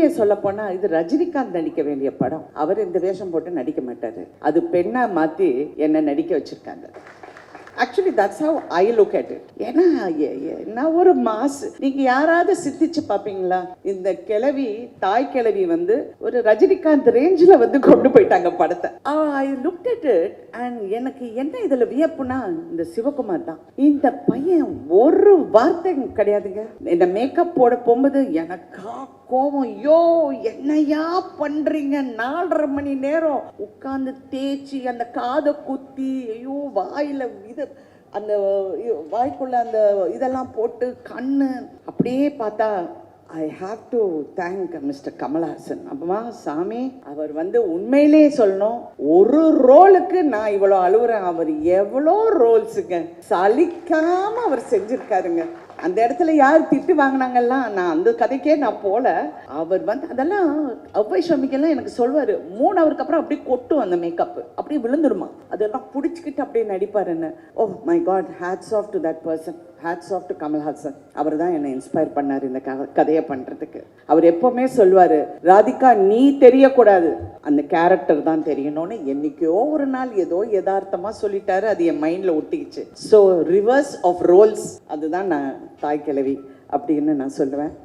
உண்மையை சொல்ல போனா இது ரஜினிகாந்த் நடிக்க வேண்டிய படம். அவர் இந்த வேஷம் போட்டு நடிக்க மாட்டாரு. அது பெண்ணா மாத்தி என்ன நடிக்க வச்சிருக்காங்க. Actually that's how I look at it. ஏன்னா நான் ஒரு மாஸ். நீங்க யாராவது சிந்திச்சு பார்ப்பீங்களா? இந்த கிழவி, தாய் கிழவி வந்து ஒரு ரஜினிகாந்த் ரேஞ்சில் வந்து கொண்டு போயிட்டாங்க படத்தை. I look at it and எனக்கு என்ன இதுல வியப்புனா இந்த சிவகுமார் தான். இந்த பையன் ஒரு வார்த்தை கிடையாதுங்க. இந்த மேக்கப் போட போகும்போது எனக்கா கோவம், யோ என்னையா பண்றீங்க? 4.5 மணி நேரம் உட்கார்ந்து தேய்ச்சி அந்த காதை குத்தி, ஐயோ வாயில இது அந்த வாய்க்குள்ள அந்த இதெல்லாம் போட்டு கண்ணு அப்படியே பார்த்தா I have to thank mister Kamal Haasan. அப்பமா சாமி, அவர் வந்து உண்மையிலே சொல்லணும், ஒரு ரோலுக்கு நான் இவ்வளோ அழுவுறேன். அவர் எவ்வளோ ரோல்ஸுங்க சலிக்காம அவர் செஞ்சிருக்காருங்க. அந்த இடத்துல யார் திட்டு வாங்கினாங்கல்லாம் நான் அந்த கதைக்கே நான் போல. அவர் வந்து அதெல்லாம் அவ்வை ஷமிக்கெல்லாம் எனக்கு சொல்வார். 3 ஹவருக்கு அப்புறம் அப்படியே கொட்டும் அந்த மேக்கப், அப்படியே விழுந்துடுமா. அதெல்லாம் பிடிச்சிக்கிட்டு அப்படியே நடிப்பாருன்னு. Oh my god, hats off to that person. Hats off to Kamal Haasan. அவர் தான் என்னை இன்ஸ்பயர் பண்ணார் இந்த கதையை பண்ணுறதுக்கு. அவர் எப்போவுமே சொல்வார், ராதிகா நீ தெரியக்கூடாது, அந்த கேரக்டர் தான் தெரியணும்னு. என்னைக்கோ ஒரு நாள் ஏதோ யதார்த்தமாக சொல்லிட்டாரு, அது என் மைண்டில் ஒட்டிக்கிச்சு. ஸோ ரிவர்ஸ் ஆஃப் ரோல்ஸ், அதுதான் நான் தாய் கிழவி அப்படின்னு நான் சொல்லுவேன்.